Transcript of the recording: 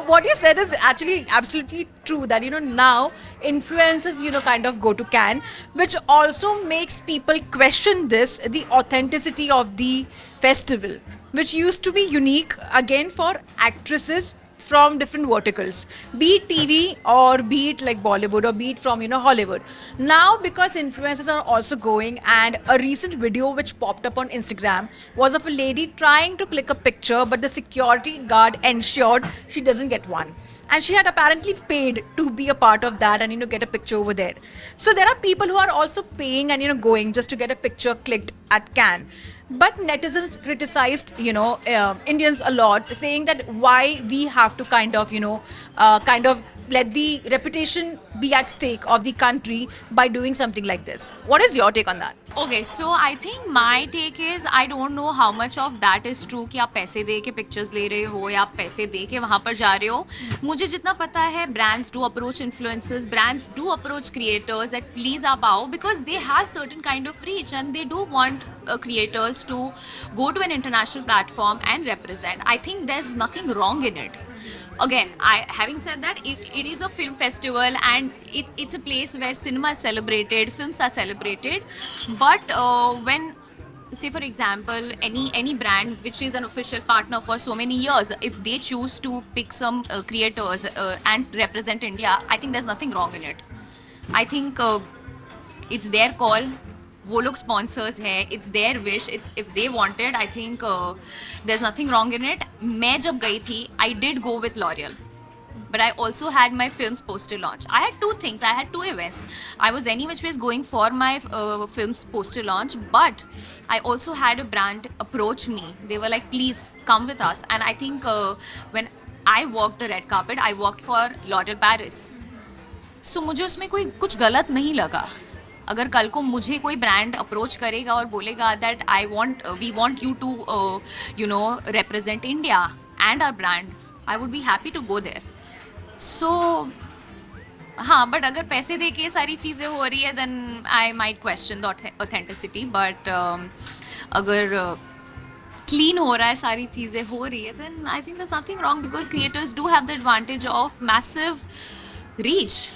what you said is actually absolutely true that now influencers kind of go to Cannes, which also makes people question the authenticity of the festival, which used to be unique again for actresses from different verticals, be it TV or be it like Bollywood or be it from Hollywood. Now because influencers are also going, and a recent video which popped up on Instagram was of a lady trying to click a picture, but the security guard ensured she doesn't get one. And she had apparently paid to be a part of that and get a picture over there. So there are people who are also paying and going just to get a picture clicked at Cannes. But netizens criticized, Indians a lot, saying that why we have to kind of let the reputation be at stake of the country by doing something like this. What is your take on that? Okay, so I think my take is I don't know how much of that is true कि आप पैसे दे के pictures ले रहे हो या आप पैसे दे के वहाँ पर जा रहे हो. मुझे जितना पता है brands do approach influencers, brands do approach creators that please आप आओ because they have certain kind of reach and they do want creators to go to an international platform and represent. I think there's nothing wrong in it. Again, having said that, it is a film festival and it's a place where cinema is celebrated, films are celebrated. But when, say for example, any brand which is an official partner for so many years, if they choose to pick some creators and represent India, I think there's nothing wrong in it. I think it's their call. वो लोग sponsors हैं, it's their wish, it's if they wanted, I think there's nothing wrong in it. मैं जब गई थी, I did go with L'Oreal, but I also had my film's poster launch. I had two things, I had two events. I was any which ways going for my film's poster launch, but I also had a brand approach me. They were like, please come with us. And I think when I walked the red carpet, I walked for L'Oreal Paris. So मुझे उसमें कोई कुछ गलत नहीं लगा. अगर कल को मुझे कोई ब्रांड अप्रोच करेगा और बोलेगा that we want you to represent India and our brand, I would be happy to go there. So हाँ, बट अगर पैसे दे के सारी चीज़ें हो रही है then I might question the authenticity. But अगर क्लीन हो रहा है, सारी चीज़ें हो रही है, then I think there is nothing wrong because creators do have the advantage of massive reach.